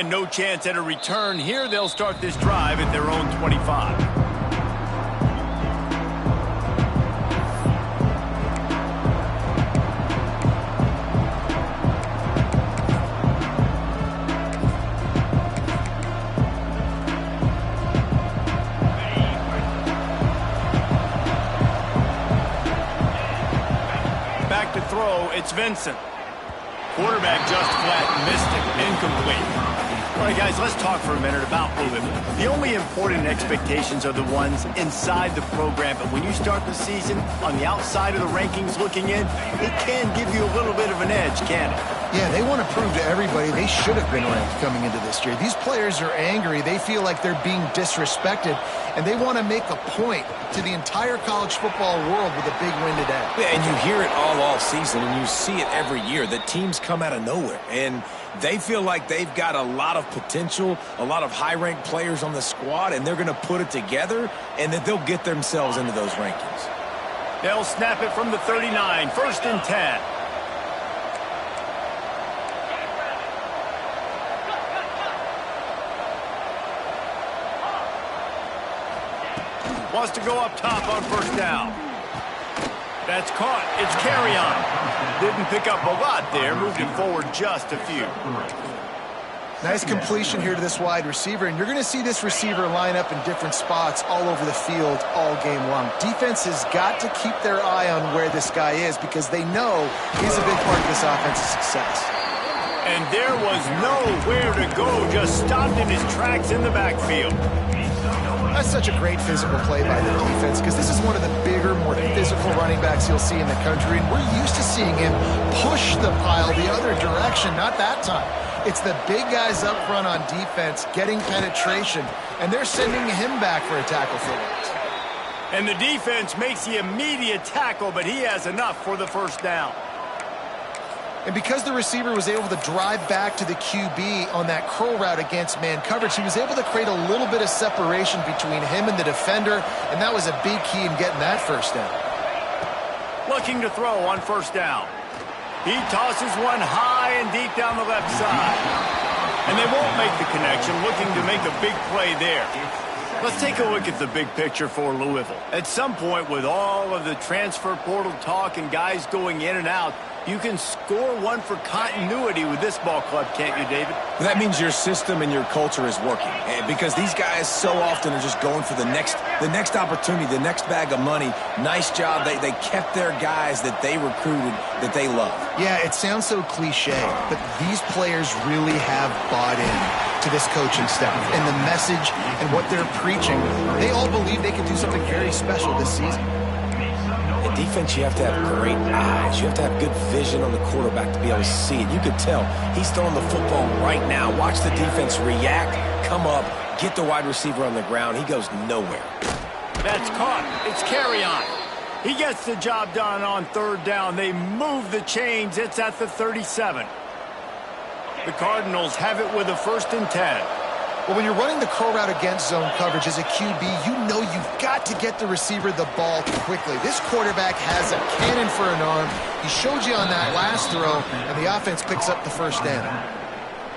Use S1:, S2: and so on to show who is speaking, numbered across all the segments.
S1: And no chance at a return here. They'll start this drive at their own 25. Back to throw, it's Vincent. Quarterback just flat and missed it. Incomplete. All right, guys, let's talk for a minute about Louisville. The only important expectations are the ones inside the program, but when you start the season on the outside of the rankings looking in, it can give you a little bit of an edge, can't it?
S2: Yeah, they want to prove to everybody they should have been ranked coming into this year. These players are angry. They feel like they're being disrespected, and they want to make a point to the entire college football world with a big win today.
S3: Yeah, and you hear it all season, and you see it every year. The teams come out of nowhere, and they feel like they've got a lot of potential, a lot of high-ranked players on the squad, and they're going to put it together, and that they'll get themselves into those rankings.
S1: They'll snap it from the 39, 1st and 10. Wants to go up top on 1st down. That's caught. It's carry on. Didn't pick up a lot there. Moved it forward just a few.
S2: Nice completion here to this wide receiver, and you're going to see this receiver line up in different spots all over the field all game long. Defense has got to keep their eye on where this guy is because they know he's a big part of this offense's success.
S1: And there was nowhere to go. Just stopped in his tracks in the backfield.
S2: That's such a great physical play by the defense because this is one of the bigger, more physical running backs you'll see in the country, and we're used to seeing him push the pile the other direction. Not that time. It's the big guys up front on defense getting penetration, and they're sending him back for a tackle for it.
S1: And the defense makes the immediate tackle, but he has enough for the 1st down.
S2: And because the receiver was able to drive back to the QB on that curl route against man coverage, he was able to create a little bit of separation between him and the defender, and that was a big key in getting that 1st down.
S1: Looking to throw on 1st down. He tosses one high and deep down the left side. And they won't make the connection, looking to make a big play there. Let's take a look at the big picture for Louisville. At some point, with all of the transfer portal talk and guys going in and out, you can score one for continuity with this ball club, can't you, David?
S3: That means your system and your culture is working, because these guys so often are just going for the next opportunity, the next bag of money. Nice job. They kept their guys that they recruited, that they love.
S2: Yeah, it sounds so cliche, but these players really have bought in to this coaching staff and the message and what they're preaching. They all believe they can do something very special this season.
S3: In defense, you have to have great eyes. You have to have good vision on the quarterback to be able to see it. You could tell he's throwing the football right now. Watch the defense react, come up, get the wide receiver on the ground. He goes nowhere.
S1: That's caught. It's carry on. He gets the job done on 3rd down. They move the chains. It's at the 37. The Cardinals have it with a 1st and 10.
S2: Well, when you're running the curl route against zone coverage as a QB, you know you've got to get the receiver the ball quickly. This quarterback has a cannon for an arm. He showed you on that last throw, and the offense picks up the 1st down.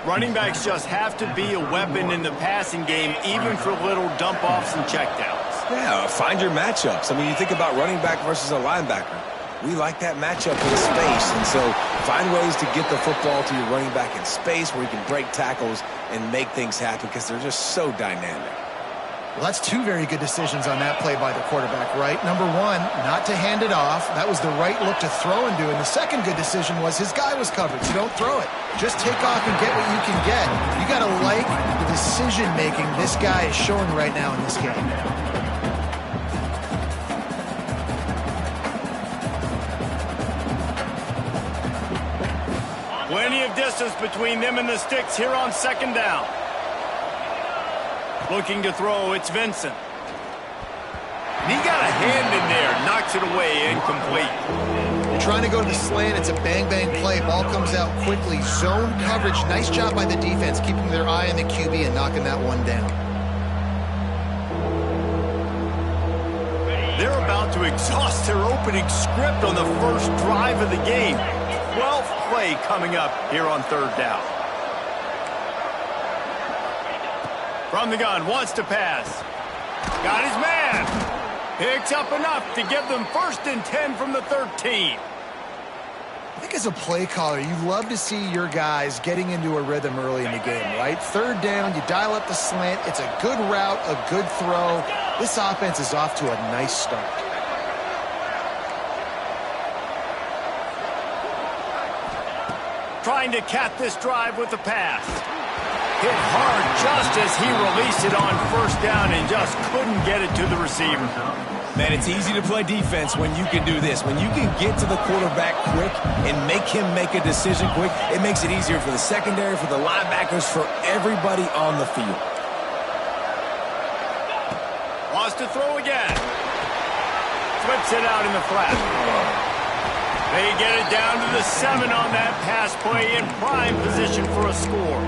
S1: Running backs just have to be a weapon in the passing game, even for little dump-offs and checkdowns.
S3: Yeah, find your matchups. I mean, you think about running back versus a linebacker. We like that matchup in space, and so find ways to get the football to your running back in space where you can break tackles and make things happen because they're just so dynamic.
S2: Well, that's 2 very good decisions on that play by the quarterback, right? Number 1, not to hand it off. That was the right look to throw into, and the second good decision was his guy was covered, so don't throw it. Just take off and get what you can get. You got to like the decision-making this guy is showing right now in this game.
S1: Plenty of distance between them and the sticks here on 2nd down. Looking to throw, it's Vincent. And he got a hand in there, knocks it away, incomplete.
S2: You're trying to go to the slant, it's a bang-bang play. Ball comes out quickly. Zone coverage, nice job by the defense, keeping their eye on the QB and knocking that one down.
S1: They're about to exhaust their opening script on the first drive of the game. 12th play coming up here on 3rd down. From the gun, wants to pass. Got his man. Picks up enough to give them 1st and 10 from the 13.
S2: I think as a play caller, you love to see your guys getting into a rhythm early in the game, right? 3rd down, you dial up the slant. It's a good route, a good throw. This offense is off to a nice start.
S1: Trying to cap this drive with the pass. Hit hard just as he released it on 1st down and just couldn't get it to the receiver.
S3: Man, it's easy to play defense when you can do this. When you can get to the quarterback quick and make him make a decision quick, it makes it easier for the secondary, for the linebackers, for everybody on the field.
S1: Wants to throw again. Flips it out in the flat. They get it down to the 7 on that pass play in prime position for a score.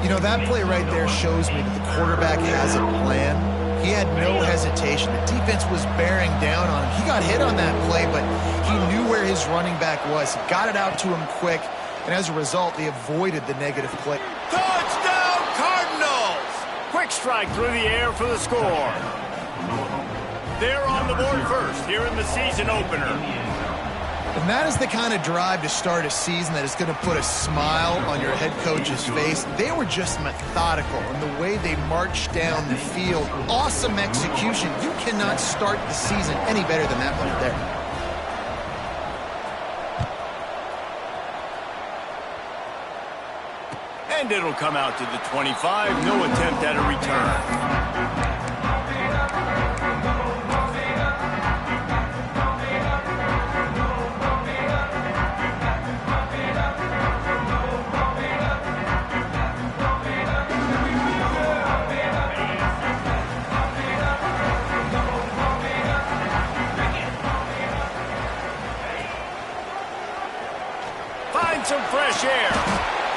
S2: You know, that play right there shows me that the quarterback has a plan. He had no hesitation. The defense was bearing down on him. He got hit on that play, but he knew where his running back was. He got it out to him quick, and as a result, they avoided the negative play.
S1: Touchdown, Cardinals! Quick strike through the air for the score. They're on the board first here in the season opener.
S2: And that is the kind of drive to start a season that is going to put a smile on your head coach's face. They were just methodical in the way they marched down the field. Awesome execution. You cannot start the season any better than that right
S1: there. And it'll come out to the 25. No attempt at a return. Some fresh air.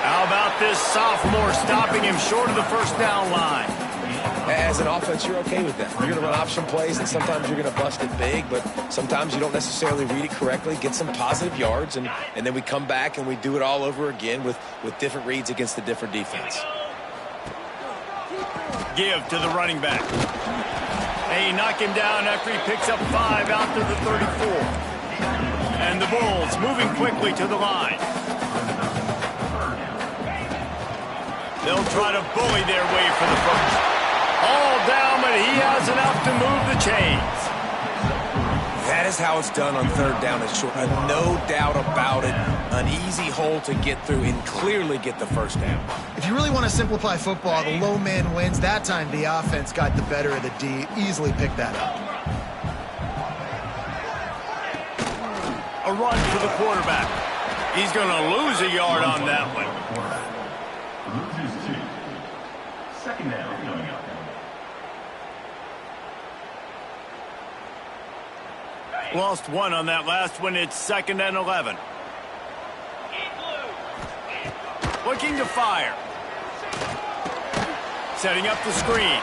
S1: How about this sophomore stopping him short of the 1st down line?
S3: As an offense, you're okay with that. You're going to run option plays, and sometimes you're going to bust it big, but sometimes you don't necessarily read it correctly, get some positive yards, and then we come back and we do it all over again with different reads against the different defense.
S1: Give to the running back. They knock him down after he picks up 5 out to the 34. And the Bulls moving quickly to the line. They'll try to bully their way for the 1st. All down, but he has enough to move the chains.
S3: That is how it's done on 3rd down and short. No doubt about it. An easy hole to get through and clearly get the 1st down.
S2: If you really want to simplify football, the low man wins. That time the offense got the better of the D. Easily picked that up.
S1: A run for the quarterback. He's going to lose a yard on that one.
S4: Loses 2. 2nd down coming up.
S1: Lost 1 on that last one. It's 2nd and 11. Looking to fire. Setting up the screen.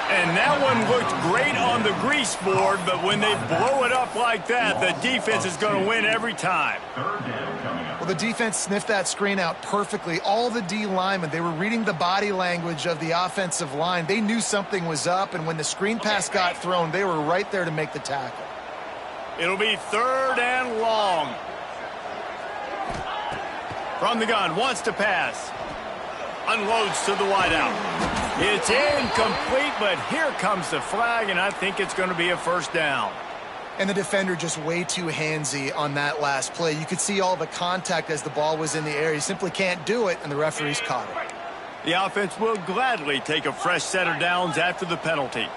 S1: And that one looked great on the grease board, but when they blow it up like that, the defense is going to win every time.
S4: 3rd down coming up.
S2: Well, the defense sniffed that screen out perfectly. All the D linemen, they were reading the body language of the offensive line. They knew something was up, and when the screen pass got thrown, they were right there to make the tackle.
S1: It'll be 3rd and long. From the gun, wants to pass. Unloads to the wideout. It's incomplete, but here comes the flag, and I think it's going to be a 1st down.
S2: And the defender just way too handsy on that last play. You could see all the contact as the ball was in the air. He simply can't do it, and the referees caught it.
S1: The offense will gladly take a fresh set of downs after the penalty.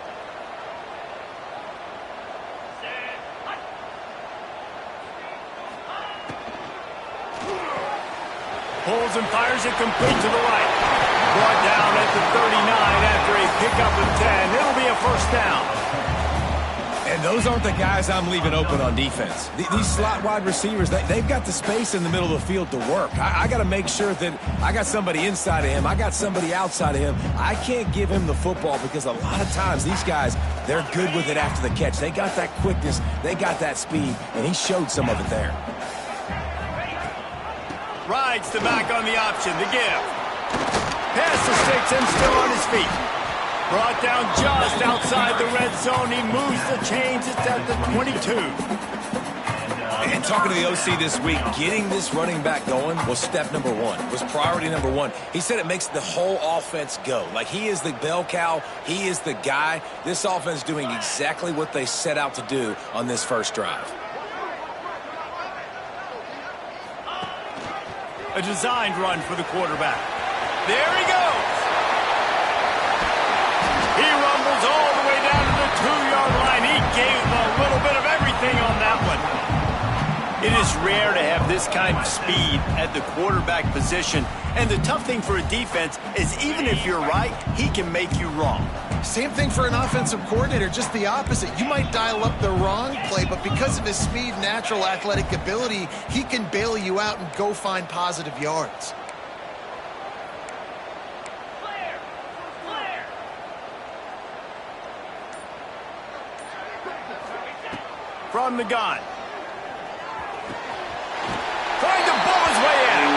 S1: Pulls and fires it complete to the right. Brought down at the 39 after a pickup of 10. It'll be a 1st down.
S3: And those aren't the guys I'm leaving open on defense. These slot wide receivers, they've got the space in the middle of the field to work. I got to make sure that I got somebody inside of him. I got somebody outside of him. I can't give him the football because a lot of times these guys, they're good with it after the catch. They got that quickness. They got that speed, and he showed some of it there.
S1: Rides the back on the option, the give. past the sticks and still on his feet. Brought down just outside the red zone. He moves the chains. It's at the 22.
S3: And talking to the OC this week, getting this running back going was step number one, was priority number one. He said it makes the whole offense go. Like, he is the bell cow. He is the guy. This offense doing exactly what they set out to do on this first drive.
S1: A designed run for the quarterback. There he goes. He rumbles all the way down to the 2-yard line. He gave a little bit of everything on that one. It is rare to have this kind of speed at the quarterback position. And the tough thing for a defense is even if you're right, he can make you wrong.
S2: Same thing for an offensive coordinator, just the opposite. You might dial up the wrong play, but because of his speed, natural athletic ability, he can bail you out and go find positive yards.
S1: From the gun. Trying to bull his way in.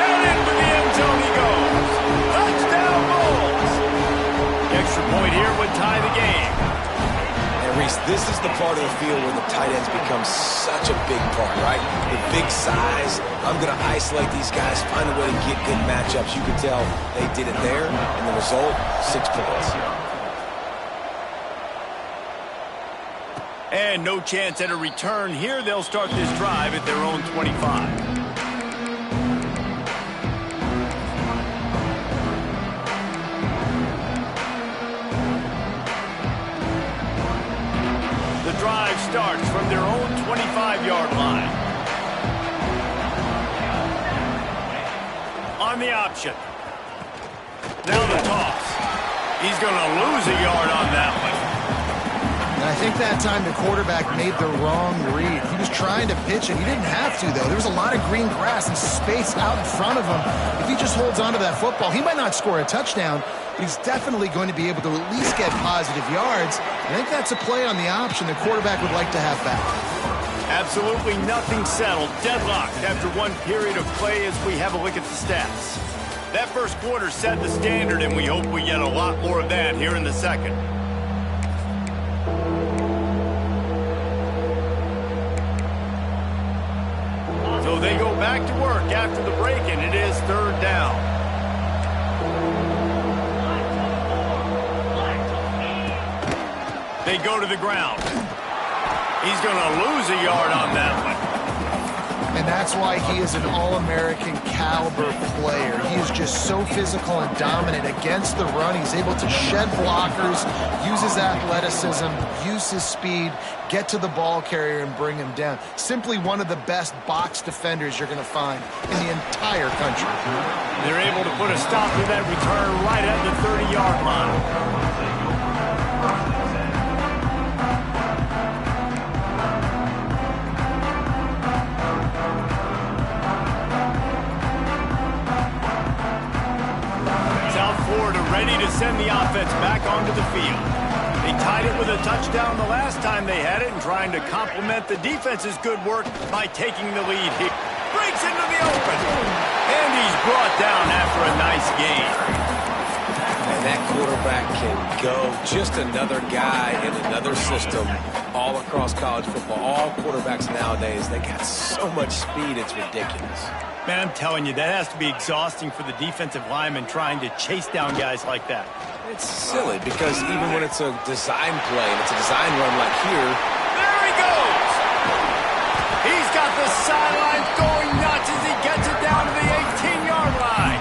S1: And into the end zone he goes. Touchdown Bulls. The extra point here would tie the game.
S3: And Reese, this is the part of the field where the tight ends become such a big part, right? The big size. I'm going to isolate these guys, find a way to get good matchups. You can tell they did it there, and the result, 6 points.
S1: And no chance at a return here. They'll start this drive at their own 25. The drive starts from their own 25-yard line. On the option. Now the toss. He's going to lose a yard on that one.
S2: And I think that time the quarterback made the wrong read. He was trying to pitch it. He didn't have to, though. There was a lot of green grass and space out in front of him. If he just holds on to that football, he might not score a touchdown, but he's definitely going to be able to at least get positive yards. I think that's a play on the option the quarterback would like to have back.
S1: Absolutely nothing settled. Deadlocked after one period of play as we have a look at the stats. That first quarter set the standard, and we hope we get a lot more of that here in the second. So they go back to work after the break, and it is 3rd down. They go to the ground. He's going to lose a yard on that one.
S2: And that's why he is an All-American caliber player. He is just so physical and dominant against the run. He's able to shed blockers, use his athleticism, use his speed, get to the ball carrier and bring him down. Simply one of the best box defenders you're going to find in the entire country.
S1: They're able to put a stop to that return right at the 30-yard line. Ready to send the offense back onto the field. They tied it with a touchdown the last time they had it and trying to complement the defense's good work by taking the lead here. Breaks into the open. And he's brought down after a nice gain.
S3: And that quarterback can go. Just another guy in another system all across college football. All quarterbacks nowadays, they got so much speed, it's ridiculous.
S1: Man, I'm telling you, that has to be exhausting for the defensive lineman trying to chase down guys like that.
S3: It's silly because even when it's a design play and it's a design run like here.
S1: There he goes! He's got the sidelines going nuts as he gets it down to the 18-yard line.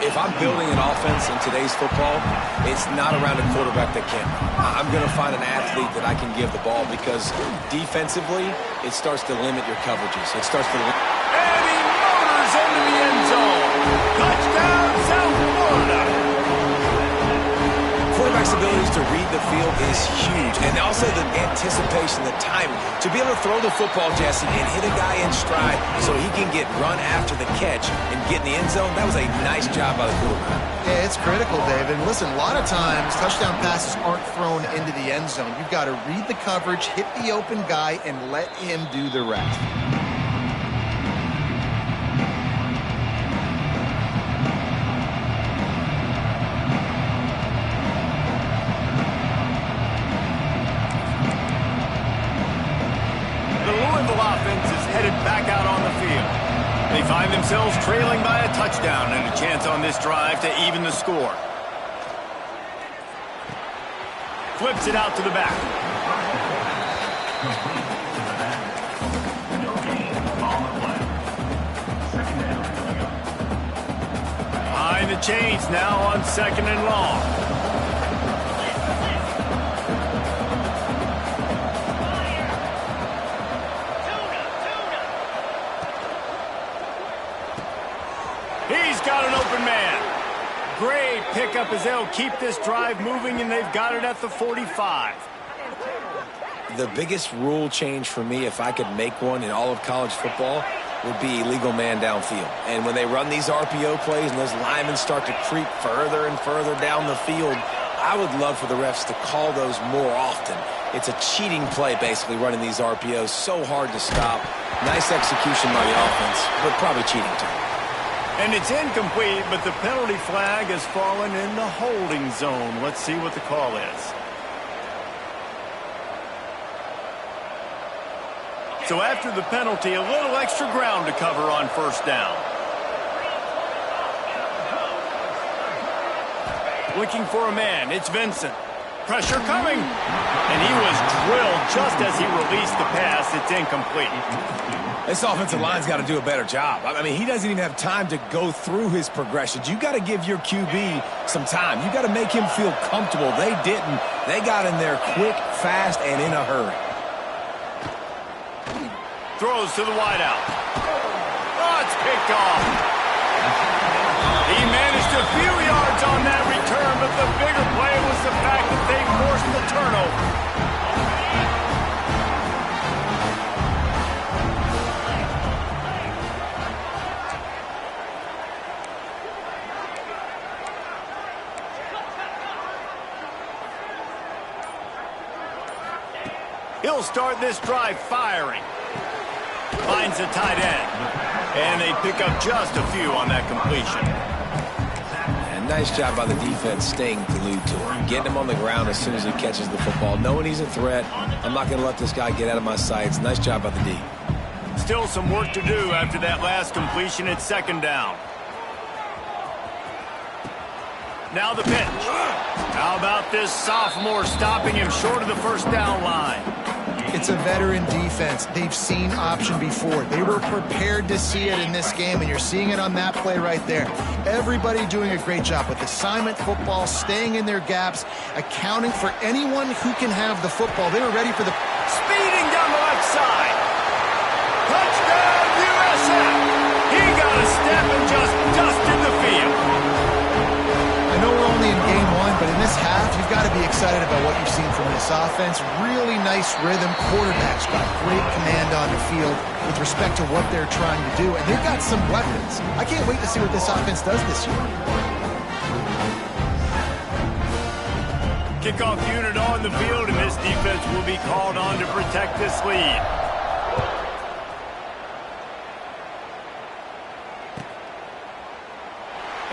S3: If I'm building an offense in today's football, it's not around a quarterback that can. I'm going to find an athlete that I can give the ball because defensively, it starts to limit your coverages. It starts to limit.
S1: And he motors into the end zone. Touchdown, South Florida.
S3: Quarterback's abilities to read the field is huge. And also the anticipation, the timing. To be able to throw the football, Jesse, and hit a guy in stride so he can get run after the catch and get in the end zone, that was a nice job by the quarterback.
S2: Yeah, it's critical, David. Listen, a lot of times touchdown passes aren't thrown into the end zone. You've got to read the coverage, hit the open guy, and let him do the rest.
S1: get it back out on the field. They find themselves trailing by a touchdown and a chance on this drive to even the score. Flips it out to the back. Behind the chains now on 2nd and long. He's got an open man. Great pickup as they'll keep this drive moving, and they've got it at the 45.
S3: The biggest rule change for me, if I could make one in all of college football, would be illegal man downfield. And when they run these RPO plays and those linemen start to creep further and further down the field, I would love for the refs to call those more often. It's a cheating play, basically, running these RPOs. So hard to stop. Nice execution by the offense, but probably cheating too.
S1: And it's incomplete, but the penalty flag has fallen in the holding zone. Let's see what the call is. So after the penalty, a little extra ground to cover on 1st down. Looking for a man, it's Vincent. Pressure coming. And he was drilled just as he released the pass. It's incomplete.
S3: This offensive line's got to do a better job. I mean, he doesn't even have time to go through his progressions. You got to give your QB some time. You got to make him feel comfortable. They didn't. They got in there quick, fast, and in a hurry.
S1: Throws to the wideout. Oh, it's picked off. He managed a few yards on that return, but the bigger play was the fact that they forced the turnover. He'll start this drive firing. Finds the tight end. And they pick up just a few on that completion.
S3: And nice job by the defense staying glued to him. Getting him on the ground as soon as he catches the football. Knowing he's a threat. I'm not going to let this guy get out of my sights. Nice job by the D.
S1: Still some work to do after that last completion at 2nd down. Now the pitch. How about this sophomore stopping him short of the 1st down line?
S2: It's a veteran defense. They've seen option before. They were prepared to see it in this game, and you're seeing it on that play right there. Everybody doing a great job with assignment football, staying in their gaps, accounting for anyone who can have the football. They were ready for the...
S1: Speeding down the left side. Touchdown, USF! He got a step and just dusted the field.
S2: I know we're only in game 1, but in this half, you've got to be excited about what you've seen from this offense. Really nice rhythm. Quarterback's got great command on the field with respect to what they're trying to do, and they've got some weapons. I can't wait to see what this offense does this year.
S1: Kickoff unit on the field, and this defense will be called on to protect this lead.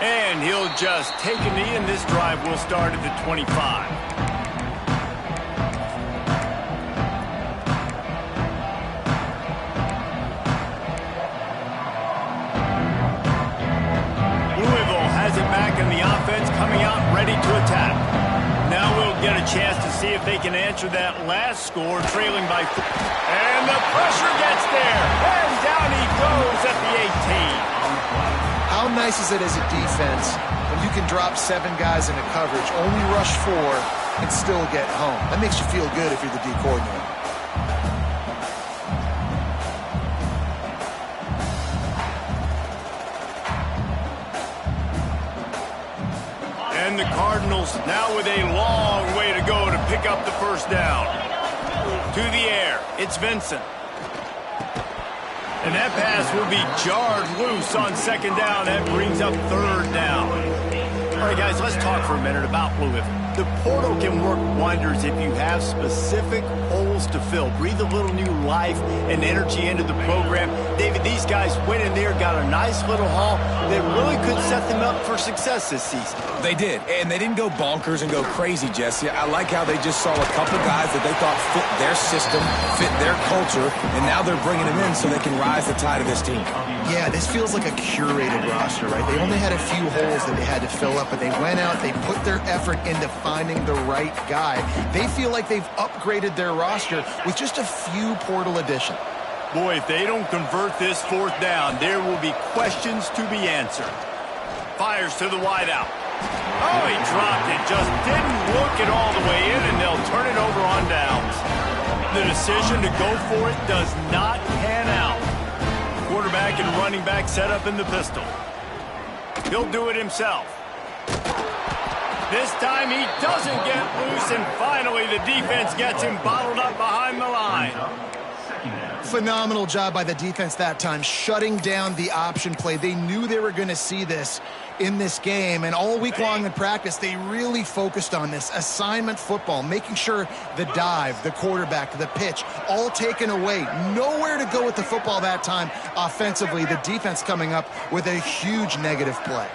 S1: And he'll just take a knee, and this drive will start at the 25. Louisville has it back, and the offense coming out ready to attack. Now we'll get a chance to see if they can answer that last score, trailing by 4. And the pressure gets there, and down he goes at the 18.
S2: How nice is it as a defense when you can drop 7 guys into coverage, only rush 4, and still get home? That makes you feel good if you're the D coordinator.
S1: And the Cardinals now with a long way to go to pick up the 1st down. To the air, it's Vincent. And that pass will be jarred loose on 2nd down. That brings up 3rd down. All right, guys, let's talk for a minute about Louisville. The portal can work wonders if you have specific holes to fill. Breathe a little new life and energy into the program. David, these guys went in there, got a nice little haul that really could set them up for success this season.
S3: They did, and they didn't go bonkers and go crazy, Jesse. I like how they just saw a couple guys that they thought fit their system, fit their culture, and now they're bringing them in so they can rise the tide of this team.
S2: Yeah, this feels like a curated roster, right? They only had a few holes that they had to fill up, but they went out, they put their effort into finding the right guy. They feel like they've upgraded their roster with just a few portal additions.
S1: Boy, if they don't convert this fourth down, there will be questions to be answered. Fires to the wideout. Oh, he dropped it. Just didn't look it all the way in, and they'll turn it over on downs. The decision to go for it does not pan out. Quarterback and running back set up in the pistol. He'll do it himself. This time he doesn't get loose, and finally the defense gets him bottled up behind the line.
S2: Phenomenal job by the defense that time, shutting down the option play. They knew they were going to see this in this game, and all week long in practice, they really focused on this assignment football, making sure the dive, the quarterback, the pitch, all taken away. Nowhere to go with the football that time offensively. The defense coming up with a huge negative play.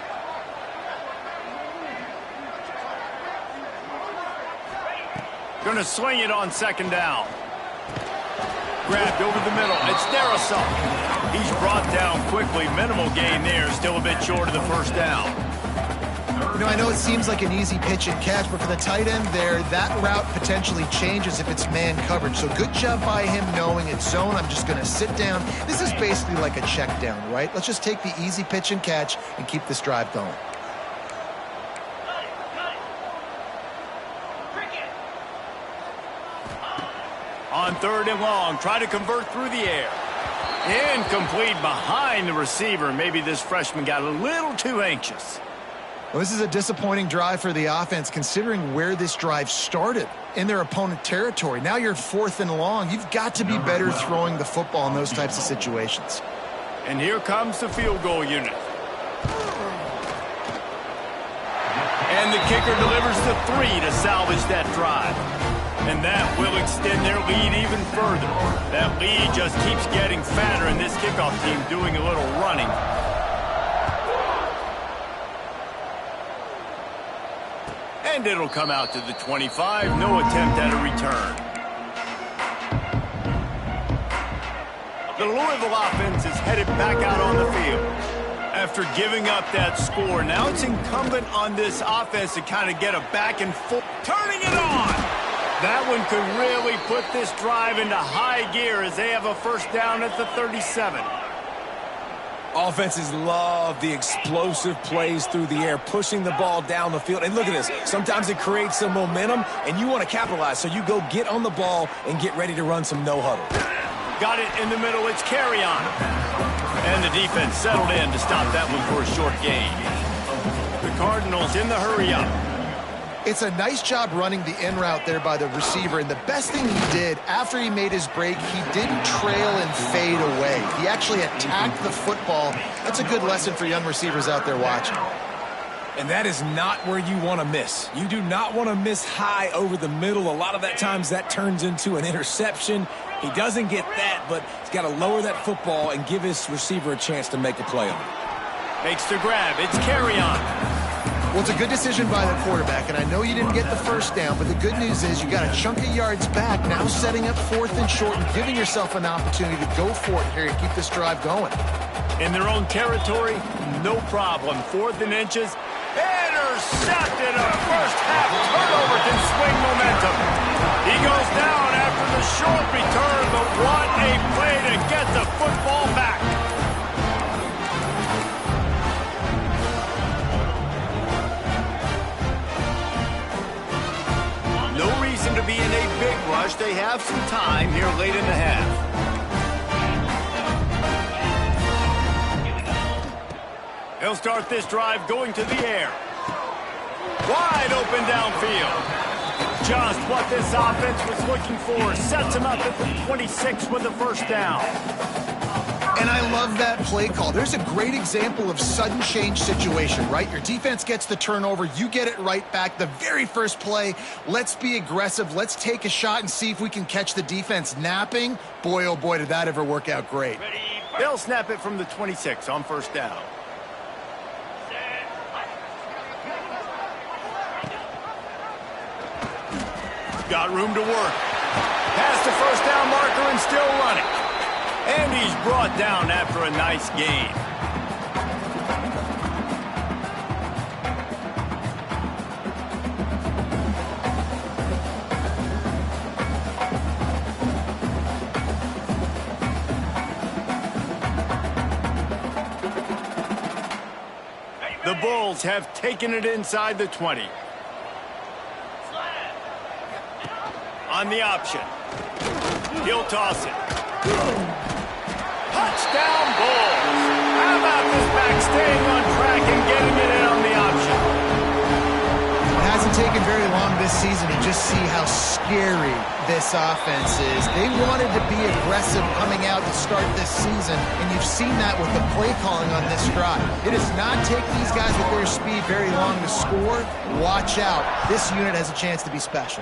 S1: Going to sling it on second down. Grabbed over the middle. It's Darrisaw. He's brought down quickly. Minimal gain there. Still a bit short of the first down.
S2: You know, I know it seems like an easy pitch and catch, but for the tight end there, that route potentially changes if it's man coverage. So good job by him knowing it's zone. I'm just going to sit down. This is basically like a check down, right? Let's just take the easy pitch and catch and keep this drive going.
S1: On third and long, try to convert through the air. Incomplete behind the receiver. Maybe this freshman got a little too anxious.
S2: Well, this is a disappointing drive for the offense, considering where this drive started in their opponent territory. Now you're fourth and long. You've got to be better throwing the football in those types of situations.
S1: And here comes the field goal unit. And the kicker delivers the 3 to salvage that drive. And that will extend their lead even further. That lead just keeps getting fatter, and this kickoff team doing a little running. And it'll come out to the 25. No attempt at a return. The Louisville offense is headed back out on the field. After giving up that score, now it's incumbent on this offense to kind of get a back and forth. Turning it on! That one could really put this drive into high gear as they have a first down at the 37.
S3: Offenses love the explosive plays through the air, pushing the ball down the field. And look at this. Sometimes it creates some momentum, and you want to capitalize. So you go get on the ball and get ready to run some no-huddle.
S1: Got it in the middle. It's carry on. And the defense settled in to stop that one for a short gain. The Cardinals in the hurry-up.
S2: It's a nice job running the in route there by the receiver, and the best thing he did after he made his break, he didn't trail and fade away. He actually attacked the football. That's a good lesson for young receivers out there watching.
S3: And that is not where you want to miss. You do not want to miss high over the middle. A lot of that times that turns into an interception. He doesn't get that, but he's got to lower that football and give his receiver a chance to make a play on it.
S1: Makes the grab. It's carry on.
S2: Well, it's a good decision by the quarterback, and I know you didn't get the first down, but the good news is you got a chunk of yards back, now setting up fourth and short and giving yourself an opportunity to go for it here and keep this drive going.
S1: In their own territory, no problem. Fourth and inches. Intercepted. A first half turnover can swing momentum. He goes down after the short return, but what a play to get the football back. No reason to be in a big rush. They have some time here late in the half. He'll start this drive going to the air. Wide open downfield. Just what this offense was looking for. Sets him up at the 26 with the first down.
S2: And I love that play call. There's a great example of sudden change situation, right? Your defense gets the turnover. You get it right back. The very first play, let's be aggressive. Let's take a shot and see if we can catch the defense napping. Boy, oh boy, did that ever work out great.
S1: They'll snap it from the 26 on first down. Got room to work. Past the first down marker and still running. And he's brought down after a nice gain. The Bulls have taken it inside the 20. On the option. He'll toss it. Touchdown, Bulls. How about this back staying on track and getting it in on the option?
S2: It hasn't taken very long this season to just see how scary this offense is. They wanted to be aggressive coming out to start this season, and you've seen that with the play calling on this drive. It does not take these guys with their speed very long to score. Watch out. This unit has a chance to be special.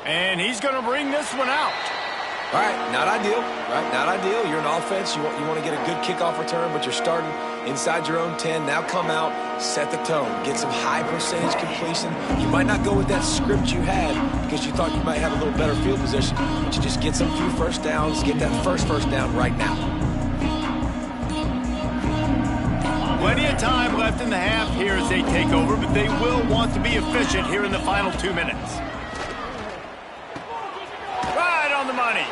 S1: And he's going to bring this one out.
S3: All right, not ideal, right? Not ideal. You're an offense. You want to get a good kickoff return, but you're starting inside your own 10. Now come out, set the tone, get some high percentage completion. You might not go with that script you had because you thought you might have a little better field position, but you just get some few first downs, get that first down right now.
S1: Plenty of time left in the half here as they take over, but they will want to be efficient here in the final 2 minutes. On the money.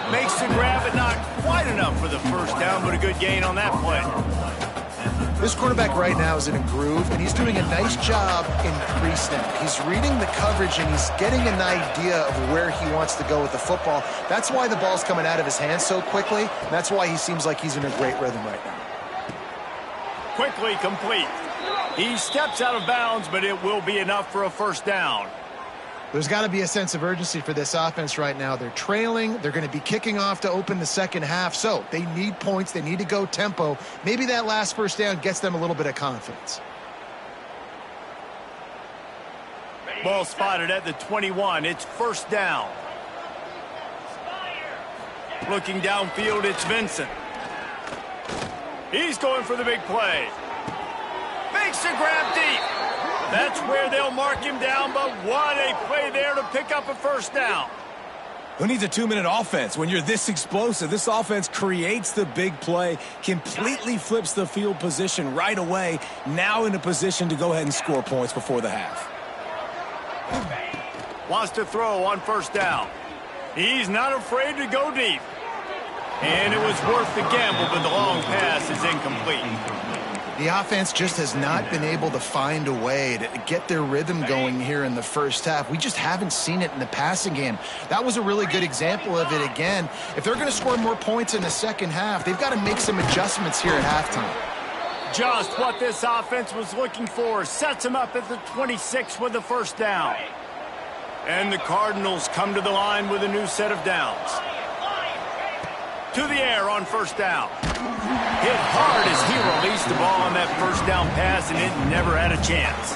S1: Makes the grab, but not quite enough for the first down, but a good gain on that play.
S2: This quarterback right now is in a groove, and he's doing a nice job in pre-snap. He's reading the coverage, and he's getting an idea of where he wants to go with the football. That's why the ball's coming out of his hands so quickly. That's why he seems like he's in a great rhythm right now.
S1: Quickly complete. He steps out of bounds, but it will be enough for a first down.
S2: There's got to be a sense of urgency for this offense right now. They're trailing. They're going to be kicking off to open the second half. So they need points. They need to go tempo. Maybe that last first down gets them a little bit of confidence.
S1: Ball spotted at the 21. It's first down. Looking downfield, it's Vincent. He's going for the big play. Makes a grab deep. That's where they'll mark him down, but what a play there to pick up a first down.
S3: Who needs a 2-minute offense when you're this explosive? This offense creates the big play, completely flips the field position right away, now in a position to go ahead and score points before the half.
S1: Wants to throw on first down. He's not afraid to go deep. And it was worth the gamble, but the long pass is incomplete.
S2: The offense just has not been able to find a way to get their rhythm going here in the first half. We just haven't seen it in the passing game. That was a really good example of it again. If they're going to score more points in the second half, they've got to make some adjustments here at halftime.
S1: Just what this offense was looking for. Sets him up at the 26 with the first down. And the Cardinals come to the line with a new set of downs. To the air on first down. Hit hard as he released the ball on that first down pass, and it never had a chance.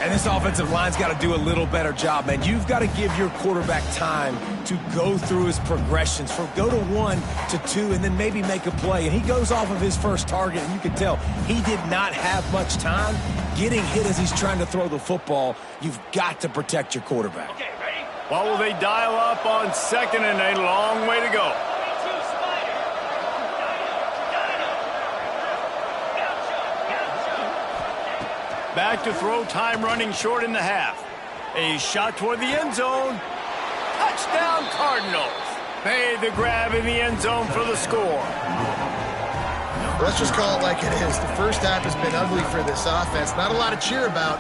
S3: And this offensive line's got to do a little better job, man. You've got to give your quarterback time to go through his progressions, from go to 1 to 2, and then maybe make a play. And he goes off of his first target, and you can tell he did not have much time getting hit as he's trying to throw the football. You've got to protect your quarterback.
S1: Okay, ready? What will they dial up on second and a long way to go? Back to throw, time running short in the half. A shot toward the end zone. Touchdown Cardinals. Made the grab in the end zone for the score.
S2: Let's just call it like it is. The first half has been ugly for this offense. Not a lot to cheer about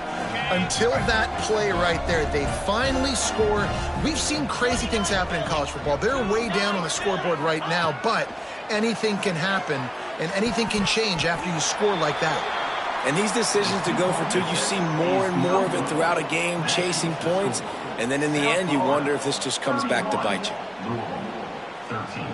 S2: until that play right there. They finally score. We've seen crazy things happen in college football. They're way down on the scoreboard right now, but anything can happen, and anything can change after you score like that.
S3: And these decisions to go for two, you see more and more of it throughout a game, chasing points. And then in the end, you wonder if this just comes back to bite you.
S4: Rule 13.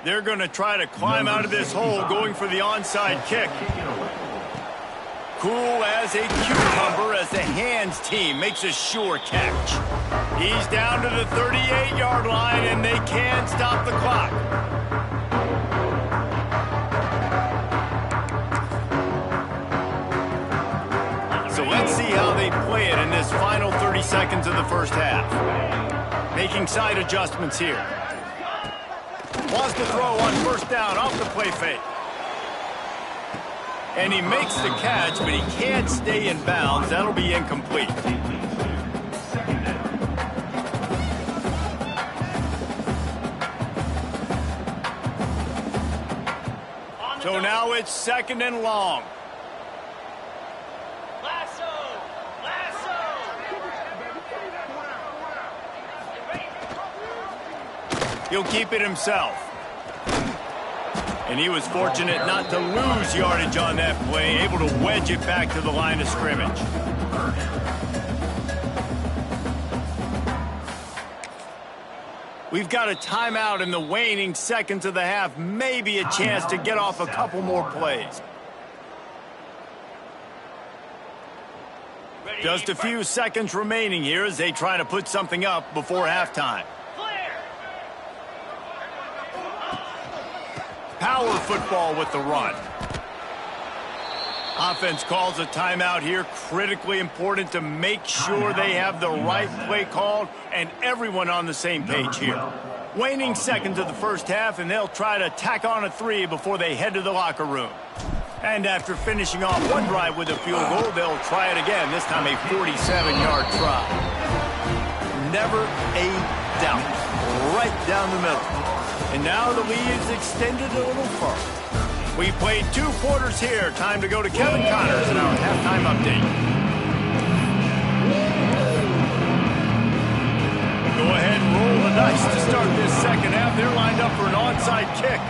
S1: They're going to try to climb out of this hole going for the onside kick. Cool as a cucumber as the hands team makes a sure catch. He's down to the 38-yard line, and they can't stop the clock. So let's see how they play it in this final 30 seconds of the first half. Making side adjustments here. Wants to throw on first down off the play fake. And he makes the catch, but he can't stay in bounds. That'll be incomplete. So now it's second and long. He'll keep it himself. And he was fortunate not to lose yardage on that play, able to wedge it back to the line of scrimmage. We've got a timeout in the waning seconds of the half, maybe a chance to get off a couple more plays. Just a few seconds remaining here as they try to put something up before halftime. Power football with the run. Offense calls a timeout here. Critically important to make sure they have the right play called and everyone on the same page here. Waning seconds of the first half, and they'll try to tack on a 3 before they head to the locker room. And after finishing off one drive with a field goal, they'll try it again, this time a 47-yard try. Never a doubt. Right down the middle. And now the lead is extended a little further. We played 2 quarters here. Time to go to Kevin Connors in our halftime update. Go ahead and roll the dice to start this second half. They're lined up for an onside kick.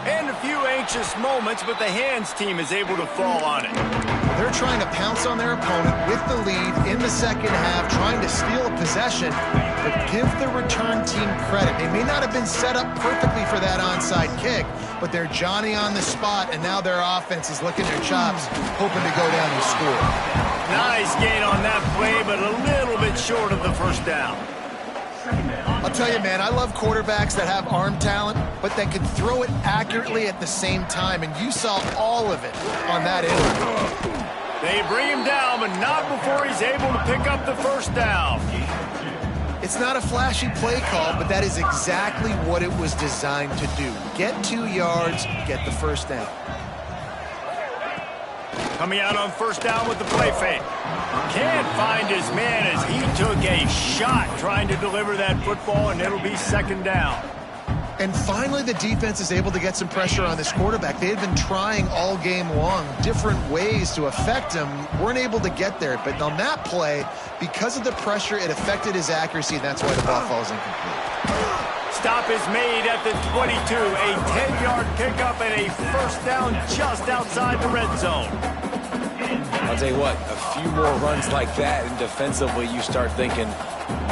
S1: And a few anxious moments, but the hands team is able to fall on it.
S2: They're trying to pounce on their opponent with the lead in the second half, trying to steal a possession, but give the return team credit. They may not have been set up perfectly for that onside kick, but they're Johnny on the spot, and now their offense is licking their chops, hoping to go down and score.
S1: Nice gain on that play, but a little bit short of the first down.
S2: I'll tell you, man, I love quarterbacks that have arm talent, but that can throw it accurately at the same time, and you saw all of it on that end.
S1: They bring him down, but not before he's able to pick up the first down.
S2: It's not a flashy play call, but that is exactly what it was designed to do. Get 2 yards, get the first down.
S1: Coming out on first down with the play fake. Can't find his man as he took a shot trying to deliver that football, and it'll be second down.
S2: And finally, the defense is able to get some pressure on this quarterback. They had been trying all game long different ways to affect him. Weren't able to get there. But on that play, because of the pressure, it affected his accuracy, and that's why the ball falls incomplete.
S1: Stop is made at the 22. A 10-yard pickup and a first down just outside the red zone.
S3: I'll tell you what, a few more runs like that, and defensively you start thinking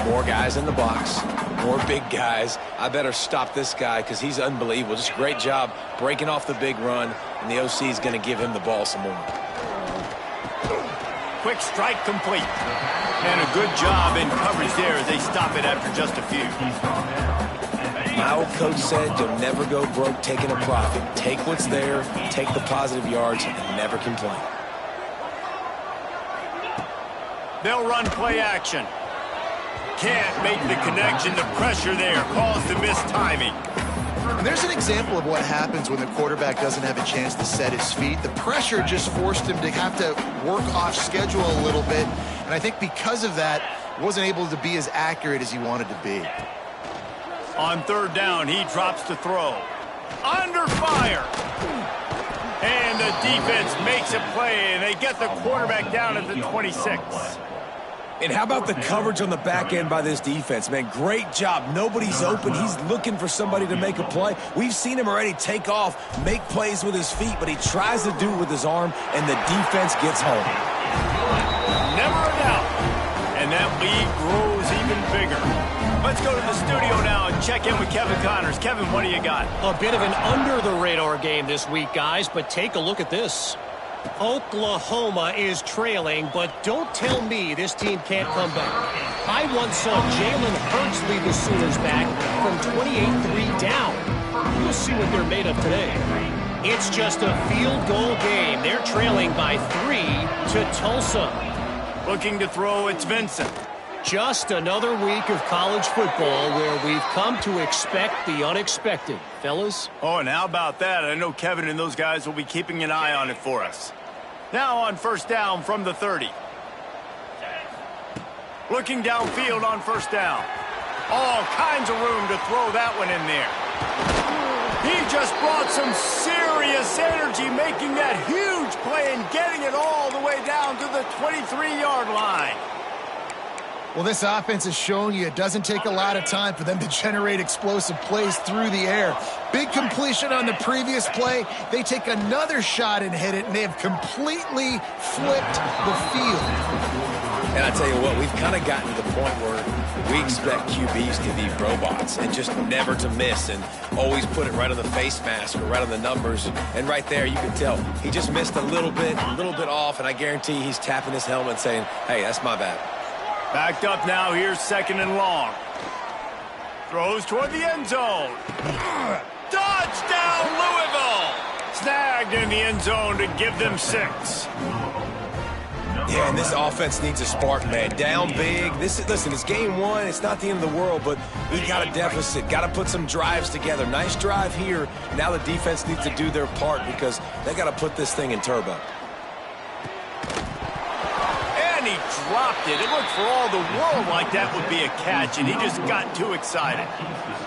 S3: more guys in the box, more big guys. I better stop this guy because he's unbelievable. Just a great job breaking off the big run, and the OC is going to give him the ball some more.
S1: Quick strike complete. And a good job in coverage there as they stop it after just a few.
S3: My old coach said you'll never go broke taking a profit. Take what's there, take the positive yards, and never complain.
S1: They'll run play action. Can't make the connection. The pressure there caused the missed timing.
S2: And there's an example of what happens when the quarterback doesn't have a chance to set his feet. The pressure just forced him to have to work off schedule a little bit. And I think because of that, wasn't able to be as accurate as he wanted to be.
S1: On third down, he drops to throw. Under fire. And the defense makes a play, and they get the quarterback down at the 26.
S3: And how about the coverage on the back end by this defense, man? Great job. Nobody's open. He's looking for somebody to make a play. We've seen him already take off, make plays with his feet, but he tries to do it with his arm, and the defense gets home.
S1: Never a doubt. And that lead grows even bigger. Let's go to the studio now and check in with Kevin Connors. Kevin, what do you got?
S5: A bit of an under-the-radar game this week, guys, but take a look at this. Oklahoma is trailing, but don't tell me this team can't come back. I once saw Jalen Hurts lead the Sooners back from 28-3 down. We'll see what they're made of today. It's just a field goal game. They're trailing by 3 to Tulsa.
S1: Looking to throw, it's Vincent.
S5: Just another week of college football where we've come to expect the unexpected, fellas.
S1: Oh, and how about that? I know Kevin and those guys will be keeping an eye on it for us. Now on first down from the 30. Looking downfield on first down. All kinds of room to throw that one in there. He just brought some serious energy, making that huge play and getting it all the way down to the 23-yard line.
S2: Well, this offense has shown you it doesn't take a lot of time for them to generate explosive plays through the air. Big completion on the previous play. They take another shot and hit it, and they have completely flipped the field.
S3: And I tell you what, we've kind of gotten to the point where we expect QBs to be robots and just never to miss and always put it right on the face mask or right on the numbers. And right there, you can tell he just missed a little bit off, and I guarantee he's tapping his helmet saying, hey, that's my bad.
S1: Backed up now, here's second and long. Throws toward the end zone. Touchdown, Louisville! Snagged in the end zone to give them 6.
S3: Yeah, and this offense needs a spark, man. Down big. Listen, it's game 1. It's not the end of the world, but we got a deficit. Got to put some drives together. Nice drive here. Now the defense needs to do their part because they got to put this thing in turbo.
S1: And he dropped it. It looked for all the world like that would be a catch, and he just got too excited.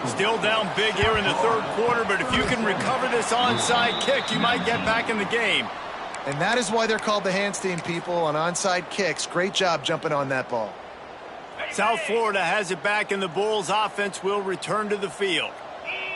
S1: Still down big here in the third quarter, but if you can recover this onside kick, you might get back in the game.
S2: And that is why they're called the Handstein people on onside kicks. Great job jumping on that ball.
S1: South Florida has it back, and the Bulls offense will return to the field.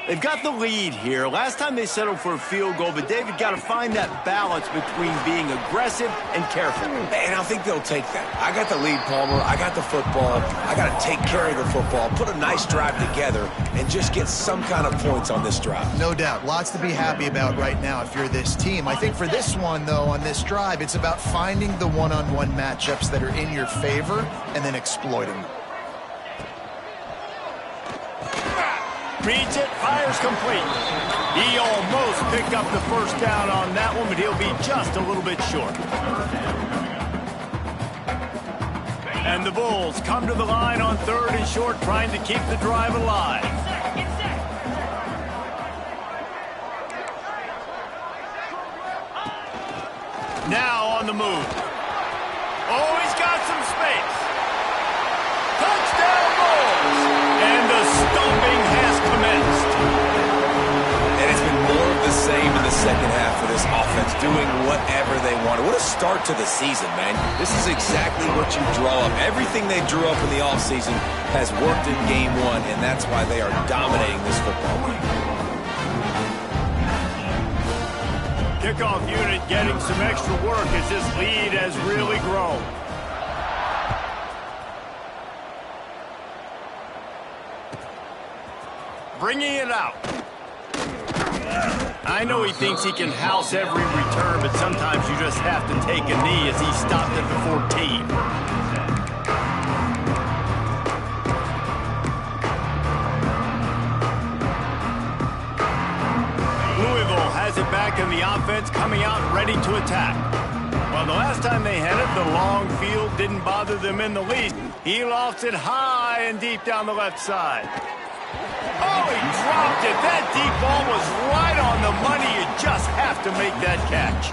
S1: They've got the lead here. Last time they settled for a field goal, but David got to find that balance between being aggressive and careful.
S3: And I think they'll take that. I got the lead, Palmer. I got the football. I got to take care of the football, put a nice drive together, and just get some kind of points on this drive.
S2: No doubt. Lots to be happy about right now if you're this team. I think for this one, though, on this drive, it's about finding the one-on-one matchups that are in your favor and then exploiting them.
S1: Reads it, fires complete. He almost picked up the first down on that one, but he'll be just a little bit short. And the Bulls come to the line on third and short, trying to keep the drive alive. Now on the move. Oh, he's got some space. Touchdown Bulls! And the stomping has commenced.
S3: And it's been more of the same in the second half for this offense, doing whatever they wanted. What a start to the season, man. This is exactly what you draw up. Everything they drew up in the offseason has worked in game 1, and that's why they are dominating this football game.
S1: Kickoff unit getting some extra work as this lead has really grown. Bringing it out. I know he thinks he can house every return, but sometimes you just have to take a knee as he stopped at the 14. Louisville has it back in the offense, coming out ready to attack. Well, the last time they had it, the long field didn't bother them in the lead. He lofts it high and deep down the left side. Oh, he dropped it. That deep ball was right on the money. You just have to make that catch.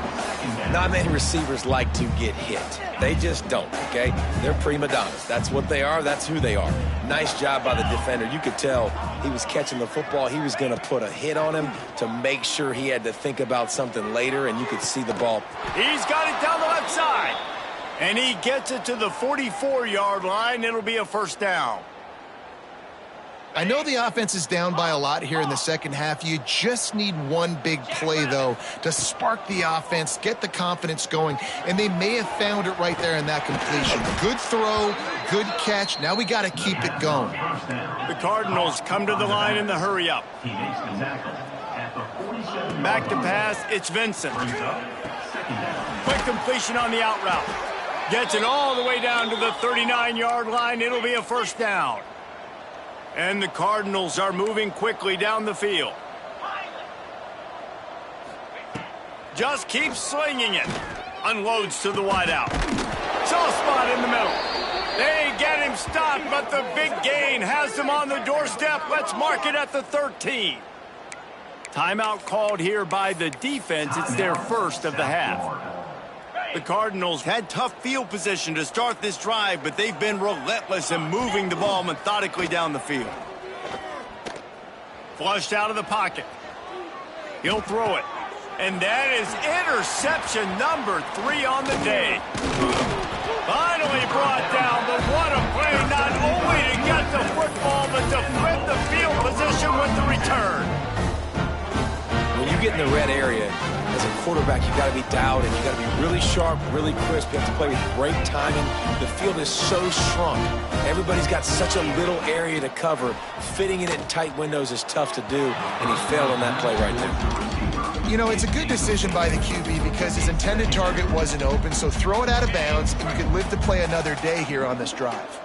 S3: Not many receivers like to get hit. They just don't, okay? They're prima donnas. That's what they are. That's who they are. Nice job by the defender. You could tell he was catching the football. He was going to put a hit on him to make sure he had to think about something later, and you could see the ball.
S1: He's got it down the left side. And he gets it to the 44-yard line. It'll be a first down.
S2: I know the offense is down by a lot here in the second half. You just need one big play, though, to spark the offense, get the confidence going, and they may have found it right there in that completion. Good throw, good catch. Now we got to keep it going.
S1: The Cardinals come to the line in the hurry-up. Back to pass, it's Vincent. Quick completion on the out route. Gets it all the way down to the 39-yard line. It'll be a first down. And the Cardinals are moving quickly down the field. Just keeps slinging it. Unloads to the wideout. Soft spot in the middle. They get him stopped, but the big gain has them on the doorstep. Let's mark it at the 13. Timeout called here by the defense. It's their first of the half. The Cardinals had tough field position to start this drive, but they've been relentless in moving the ball methodically down the field. Flushed out of the pocket. He'll throw it. And that is interception number 3 on the day. Finally brought down, but what a play, not only to get the football, but to flip the field position with the return.
S3: When you get in the red area, as a quarterback, you got to be dialed in. You got to be really sharp, really crisp. You have to play with great timing. The field is so shrunk. Everybody's got such a little area to cover. Fitting it in tight windows is tough to do, and he failed on that play right there.
S2: You know, it's a good decision by the QB because his intended target wasn't open, so throw it out of bounds, and you can live to play another day here on this drive.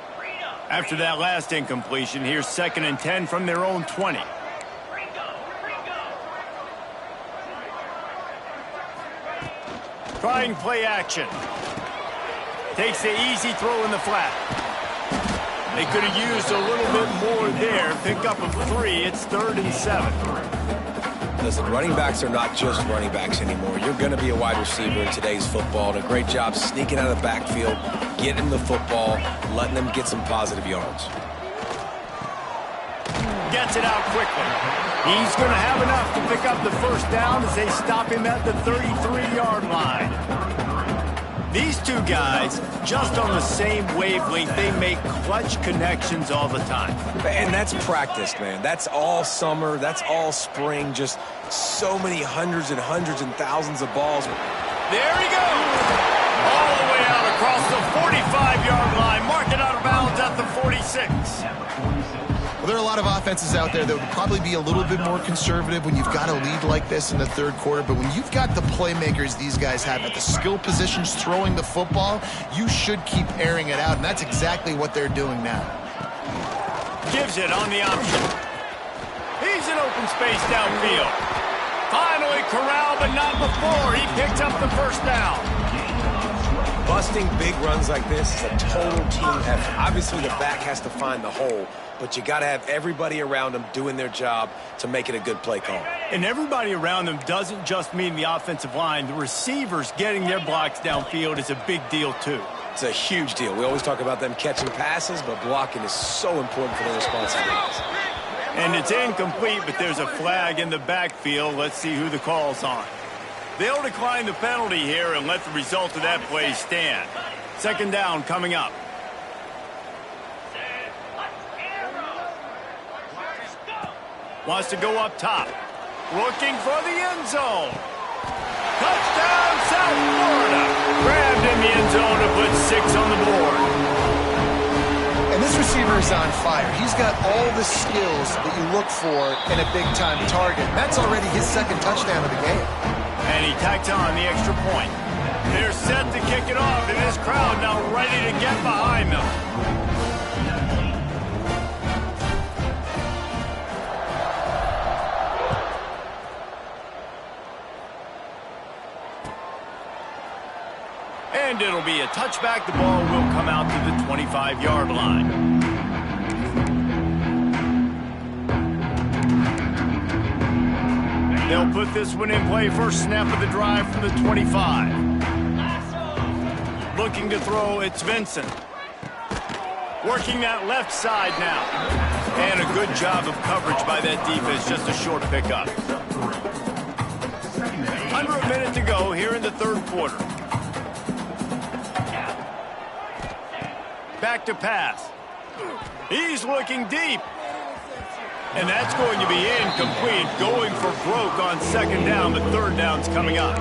S1: After that last incompletion, here's 2nd and 10 from their own 20. Trying play action. Takes the easy throw in the flat. They could have used a little bit more there. Pick up of 3. It's 3rd and 7.
S3: Listen, running backs are not just running backs anymore. You're going to be a wide receiver in today's football. And a great job sneaking out of the backfield, getting the football, letting them get some positive yards.
S1: Gets it out quickly. He's going to have enough to pick up the first down as they stop him at the 33-yard line. These two guys, just on the same wavelength, they make clutch connections all the time.
S3: And that's practice, man. That's all summer. That's all spring. Just so many hundreds and hundreds and thousands of balls.
S1: There he goes. All the way out across the 45-yard line. Mark it out of bounds at the 46.
S2: Well, there are a lot of offenses out there that would probably be a little bit more conservative when you've got a lead like this in the third quarter. But when you've got the playmakers these guys have at the skill positions throwing the football, you should keep airing it out. And that's exactly what they're doing now.
S1: Gives it on the option. He's in open space downfield. Finally corralled, but not before. He picks up the first down.
S3: Busting big runs like this is a total team effort. Obviously, the back has to find the hole, but you got to have everybody around them doing their job to make it a good play call.
S1: And everybody around them doesn't just mean the offensive line. The receivers getting their blocks downfield is a big deal, too.
S3: It's a huge deal. We always talk about them catching passes, but blocking is so important for their responsibilities.
S1: And it's incomplete, but there's a flag in the backfield. Let's see who the call's on. They'll decline the penalty here and let the result of that play stand. 2nd down coming up. Wants to go up top. Looking for the end zone. Touchdown, South Florida. Grabbed in the end zone to put 6 on the board.
S2: And this receiver is on fire. He's got all the skills that you look for in a big-time target. That's already his 2nd touchdown of the game.
S1: And he tacks on the extra point. They're set to kick it off, and this crowd now ready to get behind them. And it'll be a touchback. The ball will come out to the 25-yard line. They'll put this one in play. First snap of the drive from the 25. Looking to throw, it's Vincent. Working that left side now. And a good job of coverage by that defense. Just a short pickup. Under a minute to go here in the third quarter. Back to pass. He's looking deep. And that's going to be incomplete. Going for broke on second down, but third down's coming up.